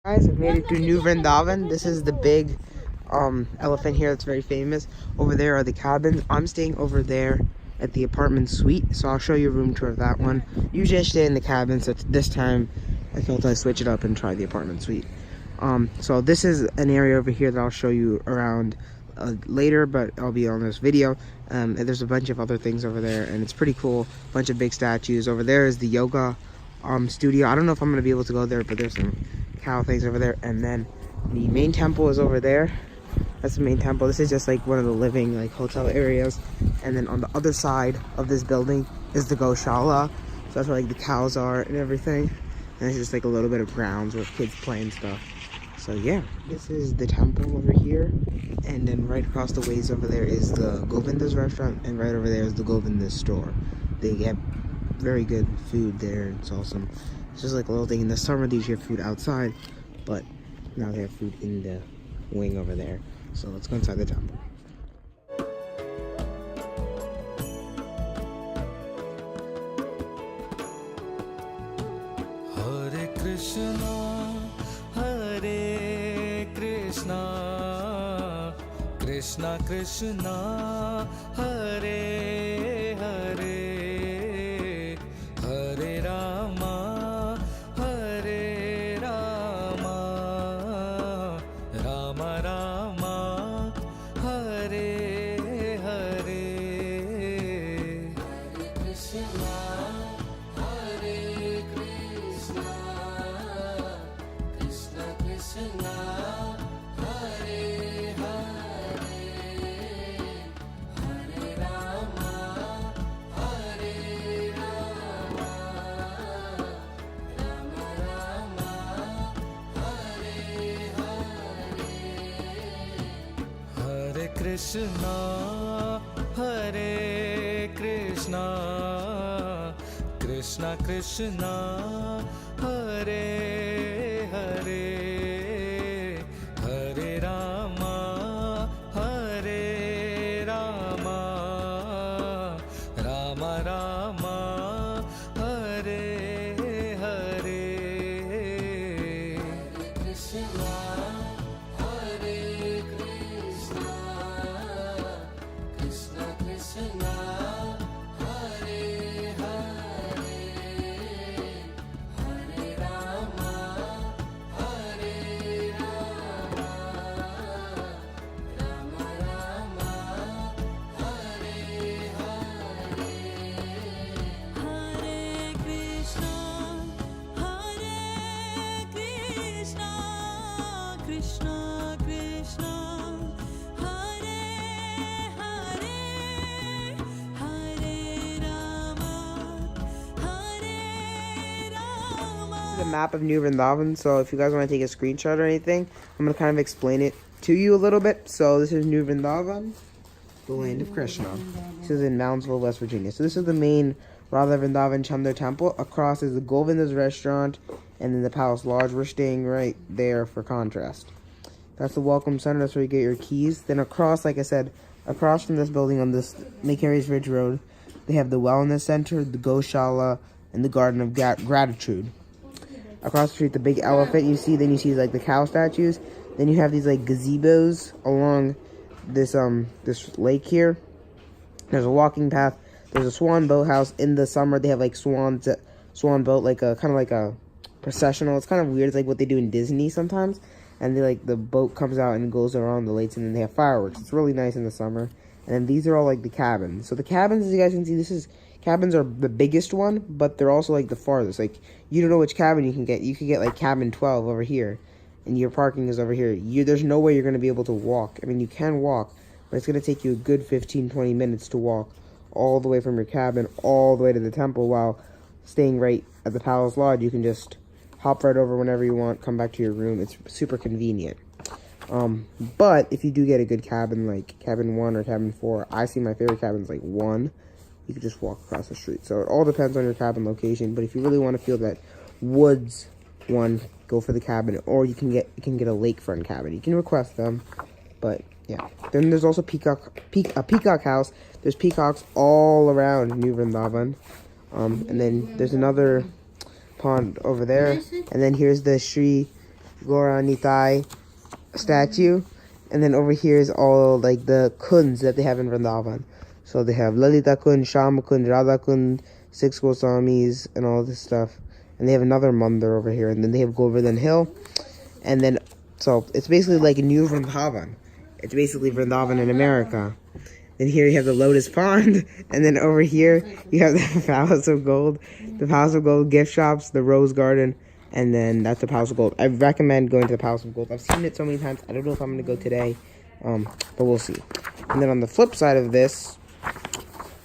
Guys, I've made it to New Vrindaban. This is the big elephant here that's very famous. Over there are the cabins. I'm staying over there at the apartment suite, so I'll show you a room tour of that one. Usually I stay in the cabin, so this time I felt I'd switch it up and try the apartment suite. So this is an area over here that I'll show you around later, but I'll be on this video. And there's a bunch of other things over there, and it's pretty cool. Bunch of big statues. Over there is the yoga studio. I don't know if I'm gonna be able to go there, but there's some cow things over there. And then the main temple is over there. That's the main temple. This is just like one of the living like hotel areas. And then on the other side of this building is the Goshala. So that's where like the cows are and everything. And it's just like a little bit of grounds where kids play and stuff. So yeah, this is the temple over here. And then right across the ways over there is the Govinda's restaurant. And right over there is the Govinda's store. They get very good food there. It's awesome. It's just like a little thing. In the summer, they usually have food outside. But now they have food in the wing over there. So let's go inside the temple. Hare Krishna, Hare Krishna, Krishna Krishna, Hare Hare, Hare Rama, Hare Rama, Rama Rama, Hare Hare. Hare Krishna, Hare Krishna, Krishna Krishna, Hare Hare, Hare Rama, Hare Rama, Rama Rama, Hare Hare. Hare Krishna, Hare Krishna, Krishna Krishna, Hare Hare, Hare Rama, Hare Rama, Rama Rama, Hare Hare. Hare Krishna, Hare Krishna, Krishna Krishna, Hare Hare, Hare Rama, Hare Rama, Rama Rama, Hare Hare. Hare Krishna, Hare Krishna, Krishna Krishna, Hare Hare, Hare Rama, Hare Rama. The map of New Vrindaban. So if you guys want to take a screenshot or anything, I'm going to kind of explain it to you a little bit. So this is New Vrindaban, the land of Krishna. This is in Moundsville, West Virginia. So this is the main Radha Vrindavan Chandra temple. Across is the Govinda's restaurant and then the Palace Lodge. We're staying right there for contrast. That's the welcome center. That's where you get your keys. Then across, like I said, across from this building on this McCary's Ridge Road, they have the Wellness Center, the Goshala, and the Garden of Gratitude. Across the street, the big elephant you see. Then you see like the cow statues. Then you have these like gazebos along this this lake here. There's a walking path. There's a swan boat house. In the summer, they have like swan boat, like a kind of like a processional. It's kind of weird. It's like what they do in Disney sometimes. And they like the boat comes out and goes around the lakes, and then they have fireworks. It's really nice in the summer. And then these are all like the cabins. So the cabins, as you guys can see, cabins are the biggest one, but they're also like the farthest. Like you don't know which cabin you can get. You could get like cabin 12 over here, and your parking is over here. There's no way you're going to be able to walk. I mean, you can walk, but it's going to take you a good 15-20 minutes to walk all the way from your cabin all the way to the temple, while staying right at the Palace Lodge. You can just hop right over whenever you want, come back to your room. It's super convenient. But if you do get a good cabin, like cabin 1 or cabin 4, I see my favorite cabin's like 1. You can just walk across the street. So it all depends on your cabin location. But if you really want to feel that woods one, go for the cabin, or you can get a lakefront cabin. You can request them, but yeah. Then there's also a peacock house. There's peacocks all around New Vrindaban. And then there's another pond over there. And then here's the Sri Goranitai statue. And then over here is all like the kunds that they have in Vrindavan. So they have Lalita Kund, Shama Kund, Radha Kund, 6 Goswamis, and all this stuff. And they have another mandir over here. And then they have Govardhan Hill. And then, so it's basically like a new Vrindavan. It's basically Vrindavan in America. Then here you have the Lotus Pond. And then over here you have the Palace of Gold. The Palace of Gold gift shops, the Rose Garden. And then that's the Palace of Gold. I recommend going to the Palace of Gold. I've seen it so many times. I don't know if I'm going to go today. But we'll see. And then on the flip side of this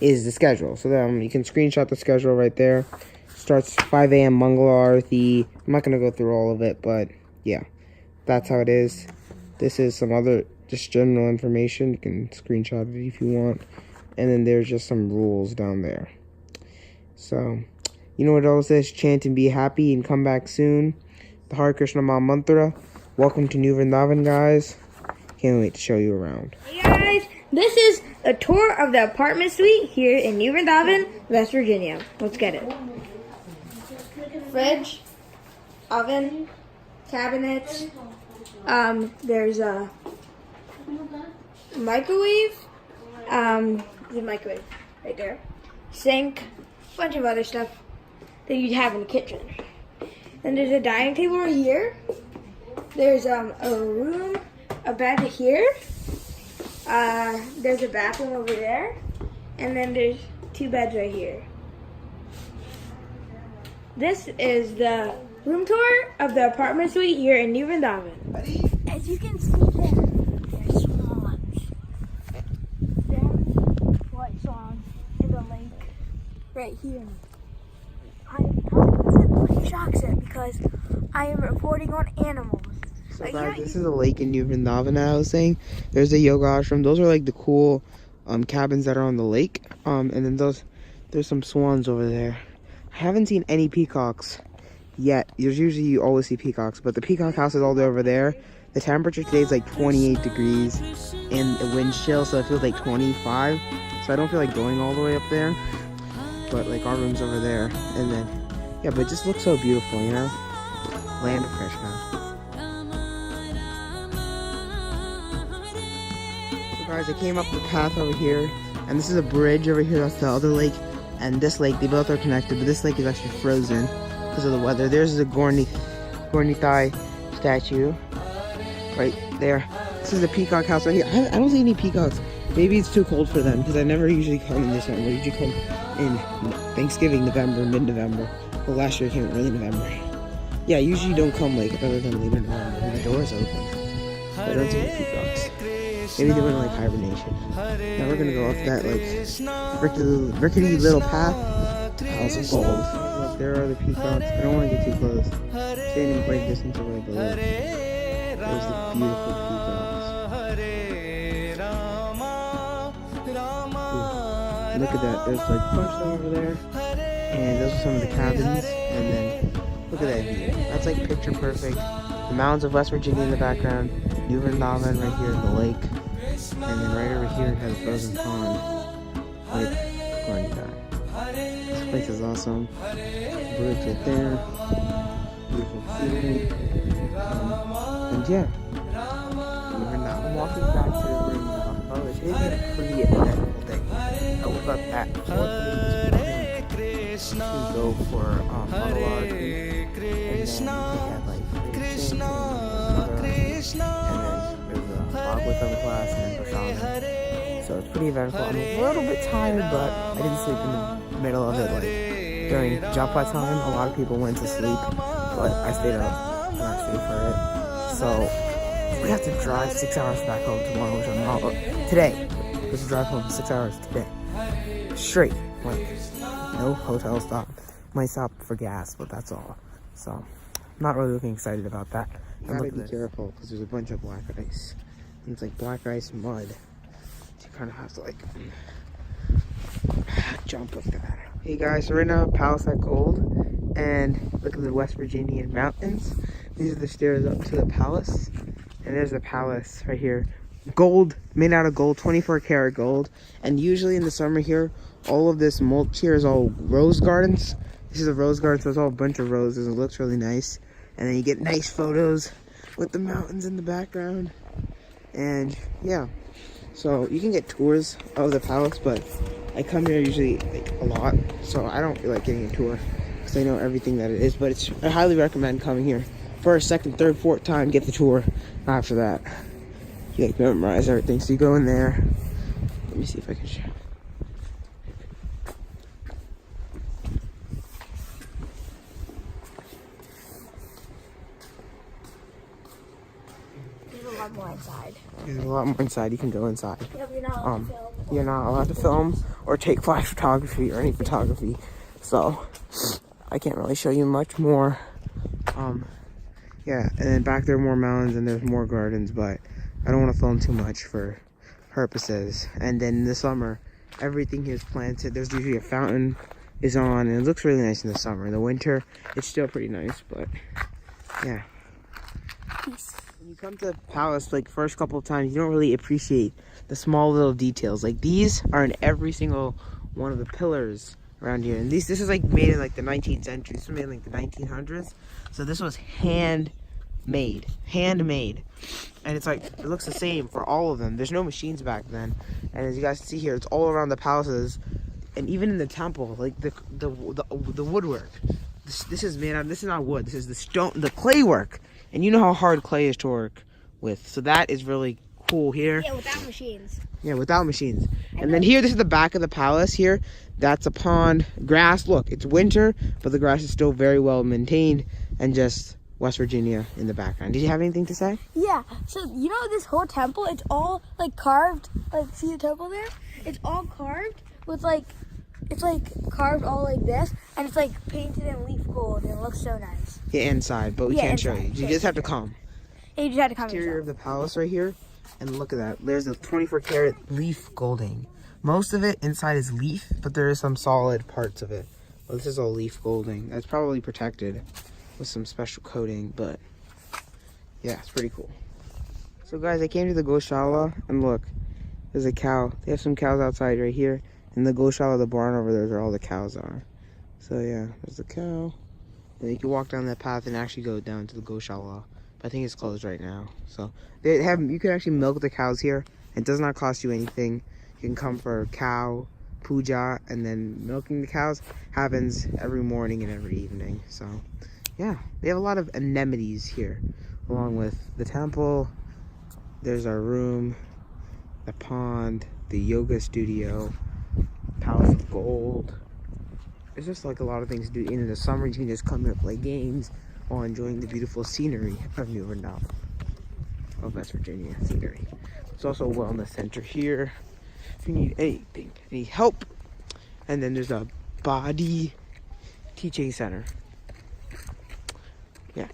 is the schedule. So then you can screenshot the schedule right there. Starts 5 a.m. Mangala Arati. I'm not going to go through all of it, but yeah. That's how it is. This is some other just general information. You can screenshot it if you want. And then there's just some rules down there. So, you know what else is? Chant and be happy and come back soon. The Hare Krishna Maha Mantra. Welcome to New Vrindavan, guys. Can't wait to show you around. Hey guys, this is a tour of the apartment suite here in New Vrindavan, West Virginia. Let's get it. Fridge, oven, cabinets. There's a microwave. The microwave right there. Sink, bunch of other stuff that you'd have in the kitchen. Then there's a dining table right here. There's a room, a bed here. There's a bathroom over there. And then there's 2 beds right here. This is the room tour of the apartment suite here in New Vrindavan. As you can see there's swans. Very white swans in the lake right here. I'm pretty shocked at because I am reporting on animals. So guys, this is a lake in New Vrindavan I was saying. There's a yoga ashram. Those are like the cool cabins that are on the lake. And then there's some swans over there. I haven't seen any peacocks yet. There's usually you always see peacocks, but the peacock house is all the way over there. The temperature today is like 28 degrees and the wind chill, so it feels like 25. So I don't feel like going all the way up there. But like our room's over there. And then, yeah, but it just looks so beautiful, you know? Land of Krishna. So guys, I came up the path over here. And this is a bridge over here. That's the other lake. And this lake, they both are connected. But this lake is actually frozen because of the weather. There's a Gornitai statue right there. This is the peacock house right here. I don't see any peacocks. Maybe it's too cold for them because I never usually come in December. I usually come in Thanksgiving, November, mid-November. Well, last year I came in early November. Yeah, usually don't come like other than later November when the doors open. But I don't see any peacocks. Maybe they were in like hibernation. Now we're gonna go up that like rickety little path. House of Gold. Look, there are the peacocks. I don't want to get too close. Staying in quite distance away, but look. There's the beautiful peacocks. Ooh, look at that. There's like a bunch of them over there. And those are some of the cabins. And then look at that view. That's like picture perfect. The mountains of West Virginia in the background. New Vrindavan right here in the lake. And then right over here it has a frozen pond with Gornitai. This place is awesome. Bridge right there. Beautiful scenery. And yeah. I'm walking back to the room now. Oh, it is a pretty eventful day. I woke up at 4:30 this morning to go for Mangala Arati. And then we had like Krishna, and then there's a Bhagavatam class and then Prashadam. So it's pretty eventful. I'm a little bit tired, but I didn't sleep in the middle of it. Like during japa time, a lot of people went to sleep, but I stayed up and I stayed for it. So we have to drive 6 hours back home tomorrow, which I'm not today. We have to drive home 6 hours today, straight. Like no hotel stop. Might stop for gas, but that's all. So I'm not really looking excited about that. You gotta be careful because there's a bunch of black ice. And it's like black ice mud. So you kind of have to like jump up that. Hey guys, so right now Palace at Gold, and look at the West Virginian mountains. These are the stairs up to the palace, and there's the palace right here. Gold, made out of gold, 24 karat gold. And usually in the summer here, all of this mulch here is all rose gardens. This is a rose garden, so it's all a bunch of roses. It looks really nice. And then you get nice photos with the mountains in the background. And yeah, so you can get tours of the palace, but I come here usually like a lot, so I don't feel like getting a tour because I know everything that it is. But I highly recommend coming here first, second, third, fourth time. Get the tour after that. You like memorize everything. So you go in there. Let me see if I can show. There's a lot more inside. There's a lot more inside. You can go inside. Yeah, but you're not allowed to film. You're not allowed to film or take flash photography or any photography, so I can't really show you much more. Yeah, and then back there are more mountains and there's more gardens, but I don't want to film too much for purposes. And then in the summer, everything here is planted. There's usually a fountain is on, and it looks really nice in the summer. In the winter, it's still pretty nice, but yeah. Peace. When you come to the palace, like first couple of times, you don't really appreciate the small little details. Like these are in every single one of the pillars around here. And this is like made in like the 19th century. This was made in like the 1900s. So this was handmade. And it's like, it looks the same for all of them. There's no machines back then. And as you guys see here, it's all around the palaces. And even in the temple, like the woodwork. This is made out, this is not wood. This is the stone, the clay work. And you know how hard clay is to work with. So that is really cool here. Yeah, without machines. Yeah, without machines. And then here, this is the back of the palace here. That's a pond. Grass, look, it's winter, but the grass is still very well maintained. And just West Virginia in the background. Did you have anything to say? Yeah, so you know this whole temple, it's all like carved, like see the temple there? It's all carved with like, it's like carved all like this, and it's like painted in leaf gold, and it looks so nice. Yeah, inside, but we Yeah, can't show inside. you. You just have to come. Yeah, you just had to come Interior of yourself. the palace right here, and look at that. There's a 24-karat leaf golding. Most of it inside is leaf, but there is some solid parts of it. Well, this is all leaf golding. That's probably protected with some special coating, but yeah, it's pretty cool. So guys, I came to the Goshala, and look, there's a cow. They have some cows outside right here. And the Goshala, the barn over there is where all the cows are. So yeah, there's the cow. And you can walk down that path and actually go down to the Goshala. But I think it's closed right now. So they have, you can actually milk the cows here. It does not cost you anything. You can come for cow puja, and then milking the cows happens every morning and every evening. So yeah, they have a lot of amenities here, along with the temple. There's our room, the pond, the yoga studio, Palace of Gold. There's just like a lot of things to do. In the summer, you can just come here and play games while enjoying the beautiful scenery of New Vrindaban, of West Virginia scenery. There's also a wellness center here if you need anything, any help. And then there's a body teaching center. Yeah.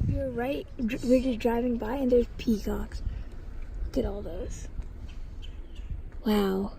You're right. We're just driving by, and there's peacocks. Look at all those. Wow.